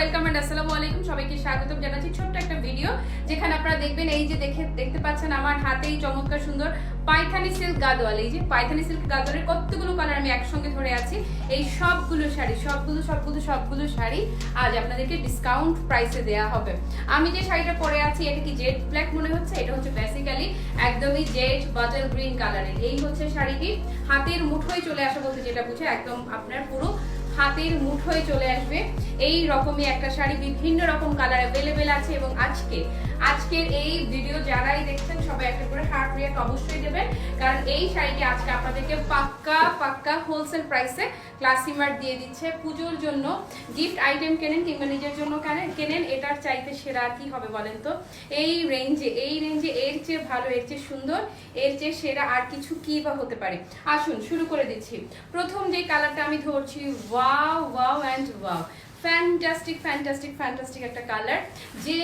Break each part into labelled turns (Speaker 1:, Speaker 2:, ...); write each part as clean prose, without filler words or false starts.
Speaker 1: Welcome and আসসালামু আলাইকুম। সবাইকে স্বাগতম জানাচ্ছি ছোট্ট একটা ভিডিও, যেখানে আপনারা দেখবেন এই যে দেখতে পাচ্ছেন আমার হাতেই চমৎকার সুন্দর পাইথানি সিল্ক গাদোয়াল। এই যে পাইথানি সিল্ক গাদোয়ালের কতগুলো কালার আমি একসঙ্গে ধরে আছি। এই সবগুলো শাড়ি আজ আপনাদেরকে ডিসকাউন্ট প্রাইসে দেয়া হবে। আমি যে শাড়িটা পরে আছি এটা কি জেড ব্ল্যাক মনে হচ্ছে? এটা হচ্ছে বেসিক্যালি একদমই জেড বাটার গ্রিন কালারের। এই হচ্ছে শাড়িটি হাতের মুঠোয় চলে আসা বলতে যেটা বুঝে, একদম আপনার পুরো হাতের মুঠোয় চলে আসবে এই রকমই একটা শাড়ি। বিভিন্ন রকম কালার অ্যাভেলেবেল আছে এবং আজকের এই ভিডিও যারাই দেখছেন সবাই একটা করে হার্ট রিঅ্যাক্ট অবশ্যই দেবেন, কারণ এই শাড়িটি আজকে আপনাদেরকে পাক্কা হোলসেল প্রাইসে ক্লাসিমার্ট দিয়ে দিচ্ছে। পুজোর জন্য গিফট আইটেম কেনেন কিংবা নিজের জন্য কেনেন, এটার চাইতে সেরা আর কি হবে বলেন তো? এই রেঞ্জে এর চেয়ে ভালো, এর চেয়ে সুন্দর, এর চেয়ে সেরা আর কিছু কি বা হতে পারে। আসুন শুরু করে দিচ্ছি। প্রথম যে কালারটা আমি ধরছি, ওয়াও অ্যান্ড ওয়াও, ফ্যান্টাস্টিক একটা কালার। যে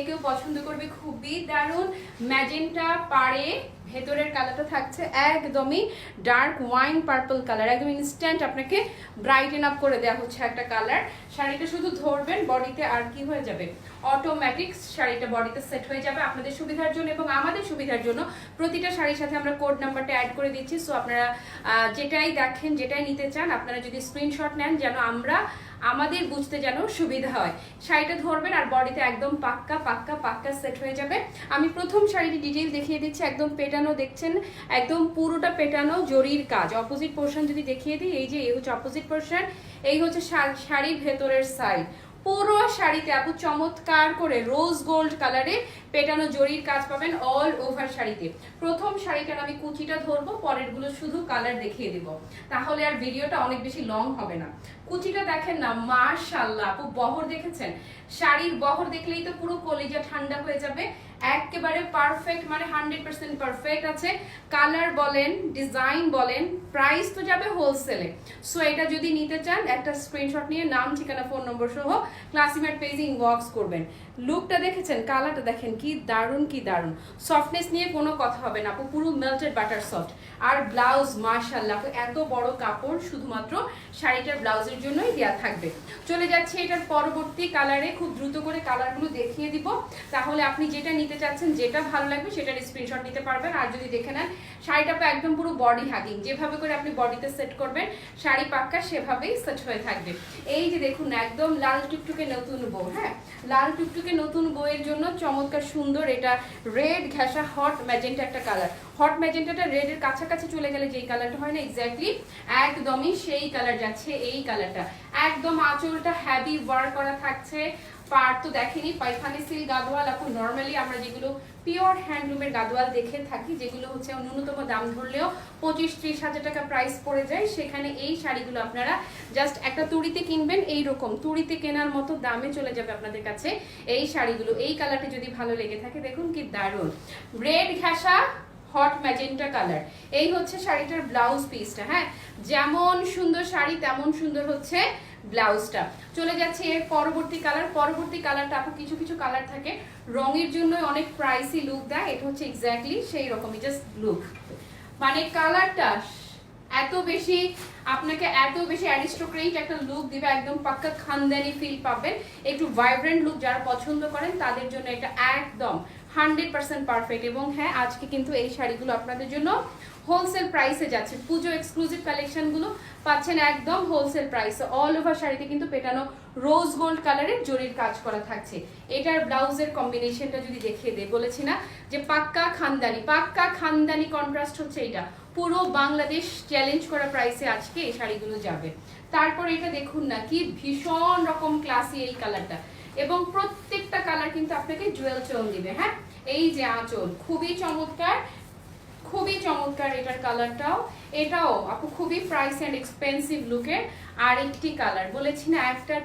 Speaker 1: কেউ পছন্দ করবে। খুবই দারুণ ম্যাজেন্টা পাড়ে ভেতরের কালারটা থাকছে একদমই ডার্ক ওয়াইন পার্পল কালার, একদম ইনস্ট্যান্ট আপনাকে ব্রাইটেন আপ করে দেওয়া হচ্ছে একটা কালার। শাড়িটা শুধু ধরবেন বডিতে আর কি হয়ে যাবে, অটোমেটিক শাড়িটা বডিতে সেট হয়ে যাবে। আপনাদের সুবিধার জন্য এবং আমাদের সুবিধার জন্য প্রতিটা শাড়ির সাথে আমরা কোড নাম্বারটা অ্যাড করে দিচ্ছি। সো আপনারা যেটাই দেখেন, যেটাই নিতে চান, আপনারা যদি স্ক্রিনশট নেন যেন আমাদের বুঝতে যেন সুবিধা হয়। শাড়িটা ধরবেন আর বডিতে একদম পাক্কা সেট হয়ে যাবে। আমি প্রথম শাড়িটি ডিটেইল দেখিয়ে দিচ্ছি। একদম পেটানো দেখছেন, একদম পুরোটা পেটানো জরির কাজ। অপোজিট পোর্শন যদি দেখিয়ে দিই, এই যে এই হচ্ছে অপোজিট পোর্শন, এই হচ্ছে শাড়ির ভেতরের সাইড। পুরো শাড়িতে আপু চমৎকার করে রোজ গোল্ড কালারে পেটানো জরির কাজ পাবেন অল ওভার শাড়িতে। প্রথম শাড়িটার আমি কুচিটা ধরবো, পরের গুলো শুধু কালার দেখিয়ে দিব, তাহলে আর ভিডিওটা অনেক বেশি লং হবে না। কুচিটা দেখেন না, মাশাআল্লাহ আপু, বহর দেখেছেন? শাড়ির বহর দেখলেই তো পুরো কলিজা ঠান্ডা হয়ে যাবে। একেবারে পারফেক্ট, মানে 100% পারফেক্ট আছে। কালার বলেন, ডিজাইন বলেন, প্রাইস তো যাবে হোলসেলে। সো এটা যদি নিতে চান একটা স্ক্রিনশট নিয়ে নাম, ঠিকানা, ফোন নম্বর সহ ক্লাসিমেট পেজে ইনবক্স করবেন। লুকটা দেখেছেন, কালারটা দেখেন, কি দারুণ। সফটনেস নিয়ে কোনো কথা হবে না আপু, পুরো মেল্টেড বাটার সফট। আর ব্লাউজ মাশাআল্লাহ, এত বড় কাপড় শুধুমাত্র শাড়িটার ব্লাউজের জন্যই দেওয়া থাকবে। চলে যাচ্ছে এটার পরবর্তী কালারে। খুব দ্রুত করে কালারগুলো দেখিয়ে দিব, তাহলে আপনি যেটা নিতে চাচ্ছেন, যেটা ভালো লাগবে সেটার স্ক্রিনশট নিতে পারবেন। আর যদি দেখে নেন শাড়িটা একদম পুরো বডি হাগিং, যেভাবে করে আপনি বডিতে সেট করবেন শাড়ি পাক্কা সেভাবেই সেট হয়ে থাকবে। এই যে দেখুন একদম লাল টুকটুকে নতুন বউ, হ্যাঁ লাল টুকটুকে নতুন বউয়ের জন্য চমৎকার সুন্দর। এটা রেড ঘেঁষা হট ম্যাজেন্টা একটা কালার। হট ম্যাজেন্টাটা রেডের কাছাকাছি চলে গেলে যেই কালারটা হয় না, এক্স্যাক্টলি একদমই সেই কালার যাচ্ছে এই কালারটা। একদম আঁচলটা হেভি ওয়ার্ক করা থাকছে। পার্ট তো দেখেনি, পাইথানি সিল্ক গাদোয়াল আপু। নর্মালি আমরা যেগুলো পিওর হ্যান্ডলুমের গাদোয়াল দেখে থাকি, যেগুলো হচ্ছে ন্যূনতম দাম ধরলেও 25-30 হাজার টাকা প্রাইস পড়ে যায়, সেখানে এই শাড়িগুলো আপনারা জাস্ট একটা তুড়িতে কিনবেন, এইরকম তুড়িতে কেনার মতো দামে চলে যাবে আপনাদের কাছে এই শাড়িগুলো। এই কালারটি যদি ভালো লেগে থাকে, দেখুন কি দারুণ রেড ঘেঁষা হট ম্যাজেন্টা কালার। এই হচ্ছে শাড়িটার ব্লাউজ পিসটা। হ্যাঁ, যেমন সুন্দর শাড়ি তেমন সুন্দর হচ্ছে ব্লাউজটা। চলে যাচ্ছে এর পরবর্তী কালারটা আপু, কিছু কালার থাকে রঙের জন্য অনেক প্রাইসি লুক দেয়। এটা হচ্ছে এক্স্যাক্টলি সেই রকমই জাস্ট লুক, মানে কালারটা আপনাকে এত বেশি অ্যারিস্টোক্রেট একটা লুক দিবে, একদম পাক্কা খানদানি ফিল পাবেন। একটু ভাইব্রেন্ট লুক যারা পছন্দ করেন তাদের জন্য এটা একদম 100% পারফেক্ট। এবং হ্যাঁ, আজকে কিন্তু এই শাড়িগুলো আপনাদের জন্য হোলসেল প্রাইসে যাচ্ছে। পুজো এক্সক্লুসিভ কালেকশনগুলো পাচ্ছেন একদম হোলসেল প্রাইসে। অল ওভার শাড়িতে কিন্তু পেটানো রোজ গোল্ড কালারের জরির কাজ করা থাকছে। এটার ব্লাউজের কম্বিনেশনটা যদি দেখিয়ে দেয়, বলেছি না যে পাক্কা খানদানি কন্ট্রাস্ট হচ্ছে এটা। পুরো বাংলাদেশ চ্যালেঞ্জ করা প্রাইসে আজকে এই শাড়িগুলো যাবে। তারপর এটা দেখুন না, কি ভীষণ রকম ক্লাসি এই কালারটা, এবং প্রত্যেকটা কালার কিন্তু আপনাকে জুয়েল টোন দিবে। হ্যাঁ, এই যে আঁচল খুবই চমৎকার এটার কালারটাও। এটাও আপু খুবই প্রাইস অ্যান্ড এক্সপেন্সিভ লুকের আরেকটি কালার। বলেছি না একটার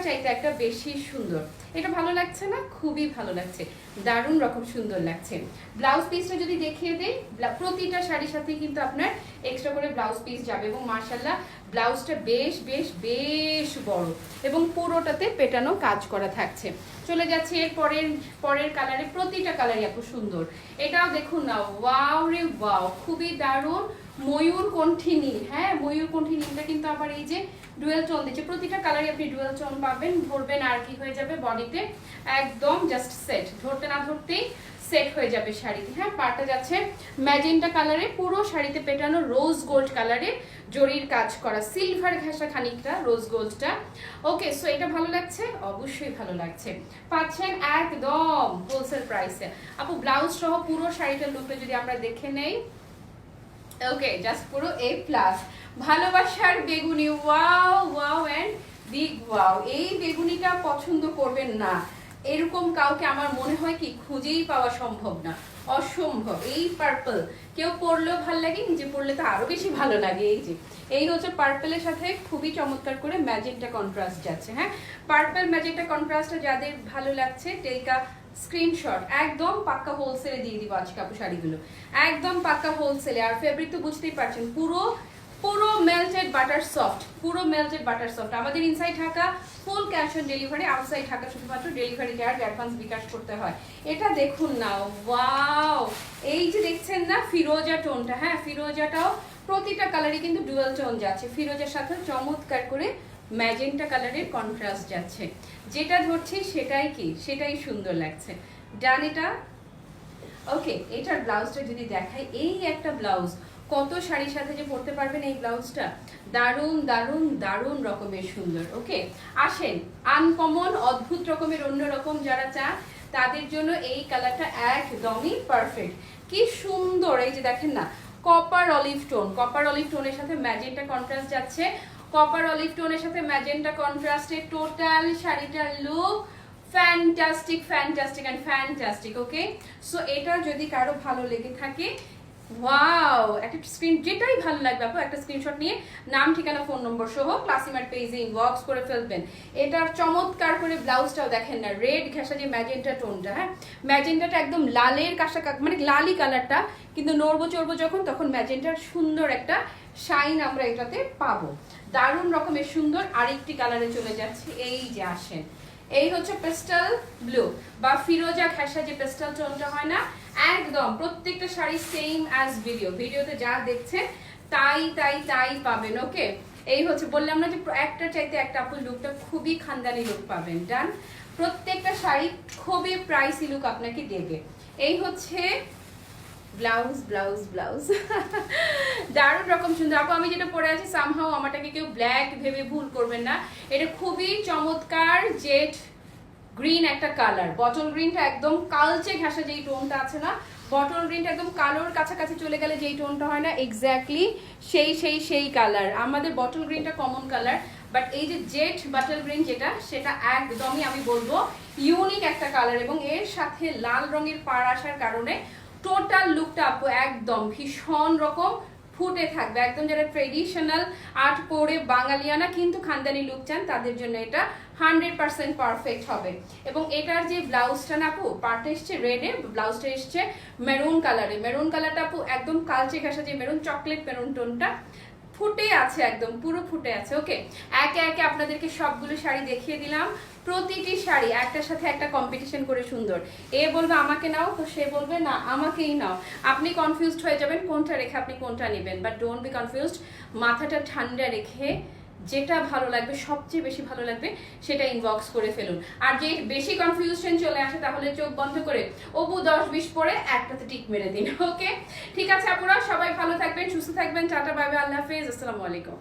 Speaker 1: চাইতে একটা বেশি সুন্দর। এটা ভালো লাগছে না? খুবই ভালো লাগছে, দারুণ রকম সুন্দর লাগছে। ব্লাউজ পিসটা যদি দেখিয়ে দেই, প্রতিটা শাড়ির সাথে কিন্তু আপনার এক্সট্রা করে ব্লাউজ পিস যাবে। এবং মাশাআল্লাহ ব্লাউজটা বেশ বড় এবং পুরোটাতে পেটানো কাজ করা থাকছে। চলে যাচ্ছে এর পরের কালারে। প্রতিটা কালারই আপু সুন্দর। এটাও দেখুন না, ওয়াও রে ওয়াও, খুবই দারুণ ময়ূরকণ্ঠী নীল। হ্যাঁ, ময়ূরকণ্ঠী নীলটা কিন্তু আবার এই যে ডুয়েল টোন দিচ্ছে, প্রতিটা কালারে আপনি ডুয়েল টোন পাবেন, ধরবেন আর কি হয়ে যাবে বডিতে একদম জাস্ট সেট, ধরতে না ধরতেই সেট হয়ে যাবে শাড়িতে। হ্যাঁ, পাড়টা যাচ্ছে ম্যাজেন্টা কালারে, পুরো শাড়িতে পেটানো রোজ গোল্ড কালারে জরির কাজ করা, সিলভার ঘেঁষা খানিকটা রোজ গোল্ডটা। ওকে, সো এটা ভালো লাগছে, অবশ্যই ভালো লাগছে, পাচ্ছেন একদম হোলসেল প্রাইসে। আপু ব্লাউজ সহ পুরো শাড়িটার লুকটা যদি আমরা দেখে নেই, ওকে জাস্ট পুরো A+। ভালোবাসার বেগুনি, wow wow and big wow. এই বেগুনিটা পছন্দ করবেন না এরকম কাউকে আমার মনে হয় কি খুঁজেই পাওয়া সম্ভব না, অসম্ভব। এই পার্পল কেউ পরলেও ভালো লাগে, নিজে পরলে তো আরো বেশি ভালো লাগে। এই যে এই হচ্ছে পার্পলের সাথে খুবই চমৎকার করে ম্যাজেন্টা কন্ট্রাস্ট যাচ্ছে। হ্যাঁ, পার্পল ম্যাজেন্টা কন্ট্রাস্টটা যাদের ভালো লাগছে টেকা স্ক্রিনশট, একদম পাক্কা হোলসেলে দিয়ে দিব আজকে আপু শাড়িগুলো, একদম পাক্কা হোলসেলে। আর ফেব্রিক তো বুঝতেই পারছেন, পুরো পুরো মেল্টেড বাটার সফট, পুরো মেল্টেড বাটার সফট। আমাদের inside Dhaka full cash on delivery, outside Dhaka শুধুমাত্র ডেলিভারি চার্জ অ্যাডভান্স বিকাশ করতে হয়। এটা দেখুন না, ওয়াও! এই যে দেখছেন না ফিরোজা টোনটা, হ্যাঁ ফিরোজাটাও প্রতিটা কালারই কিন্তু ডুয়াল টোন যাচ্ছে, ফিরোজার সাথে চমৎকার করে ম্যাজেন্টা কালারের কন্ট্রাস্ট যাচ্ছে। যেটা ধরছি সেটাই কি, সেটাই সুন্দর লাগছে। ডান এটা। ওকে, এটার ব্লাউজটা যদি দেখাই, এই একটা ব্লাউজ কত শাড়ির সাথে যে পরতে পারবেন এই ব্লাউজটা, দারুণ দারুণ দারুণ রকমের সুন্দর। ওকে, আসেন আনকমন অদ্ভুত রকমের অন্যরকম যারা চান তাদের জন্য এই কালারটা একদমই পারফেক্ট। কি সুন্দর, এই যে দেখেন না copper olive tone, copper olive টোনের সাথে ম্যাজেন্টা কন্ট্রাস্ট যাচ্ছে, কপার অলিভ টোনের সাথে ম্যাজেন্টা কন্ট্রাস্টে টোটাল শাড়িটার look fantastic fantastic and fantastic. Okay, so এটা যদি কারো ভালো লেগে থাকে, ওয়াও, একটা স্ক্রিন যেটাই ভালো লাগবে আপু একটা স্ক্রিনশট নিয়ে নাম ঠিকানা ফোন নম্বর সহ ক্লাসিমার পেজে ইনবক্স করে ফেলবেন। এটার চমৎকার করে ব্লাউজটাও দেখেন না, রেড ঘেঁষা যে ম্যাজেন্টা টোনটা, হ্যাঁ ম্যাজেন্টাটা একদম লালের কাঁসা, মানে লালি কালারটা, কিন্তু নড়বো চড়বো যখন তখন ম্যাজেন্টার সুন্দর একটা শাইন আমরা এটাতে পাবো, দারুণ রকমের সুন্দর। আরেকটি কালারে চলে যাচ্ছে, এই যে আসেন, এই হচ্ছে পেস্টাল ব্লু বা ফিরোজা ঘেঁষা যে পেস্টাল টোনটা হয় না, একদম প্রত্যেকটা শাড়ি সেম অ্যাজ ভিডিওতে যা দেখছেন তাই তাই তাই পাবেন। ওকে, এই হচ্ছে বললাম না যে একটা চাইতে একটা আপু লুকটা খুবই খানদানি লুক পাবেন। ডান, প্রত্যেকটা শাড়ি খুবই প্রাইসি লুক আপনাকে দেবে। এই হচ্ছে ব্লাউজ ব্লাউজ ব্লাউজ দারুণ রকম সুন্দর আপু। আমি যেটা পরে আছি সামহাও আমারটাকে কেউ ব্ল্যাক ভেবে ভুল করবেন না, এটা খুবই চমৎকার জেড গ্রিন একটা কালার, বটল গ্রিনটা একদম কালচে ঘেঁষা যেই টোনটা আছে না, বটল গ্রিনটা একদম কালোর কাছাকাছি চলে গেলে যেই টোনটা হয় না, এক্স্যাক্টলি সেই কালার। আমাদের বটল গ্রিনটা কমন কালার, বাট এই যে জেড বটল গ্রিন যেটা, সেটা একদমই আমি বলবো ইউনিক একটা কালার, এবং এর সাথে লাল রঙের পাড় আসার কারণে টোটাল লুকটা আপু একদম ভীষণ রকম ফুটে থাকবে। একদম যারা ট্রেডিশনাল আর্ট পরে বাঙালিয়ানা কিন্তু খানদানি লুক চান তাদের জন্য এটা 100% পারফেক্ট হবে। এবং এটার যে ব্লাউজটা না আপু, পার্টটা এসছে রেডে, ব্লাউজটা এসছে মেরুন কালারে, মেরুন কালারটা আপু একদম কালচে ঘাসা যে মেরুন, চকলেট মেরুন টোনটা ফুটে আছে, একদম পুরো ফুটে আছে। ওকে, একে একে আপনাদেরকে সবগুলো শাড়ি দেখিয়ে দিলাম, প্রতিটি শাড়ি একটার সাথে একটা কম্পিটিশন করে সুন্দর। এ বলবে আমাকে নাও, তো সে বলবে না আমাকেই নাও। আপনি কনফিউজড হয়ে যাবেন কোনটা রেখে আপনি কোনটা নেবেন, বাট ডোন্ট বি কনফিউজড। মাথাটা ঠান্ডা রেখে যেটা ভালো লাগবে, সবচেয়ে বেশি ভালো লাগবে সেটা ইনবক্স করে ফেলুন। আর যে বেশি কনফিউশন চলে আসে তাহলে চোখ বন্ধ করে অপু 10-20 পরে একটাতে টিক মেরে দিন। ওকে, ঠিক আছে আপুরা, সবাই ভালো থাকবেন, সুস্থ থাকবেন, টাটা বাই বাই, আল্লাহ হাফেজ, আসসালামু আলাইকুম।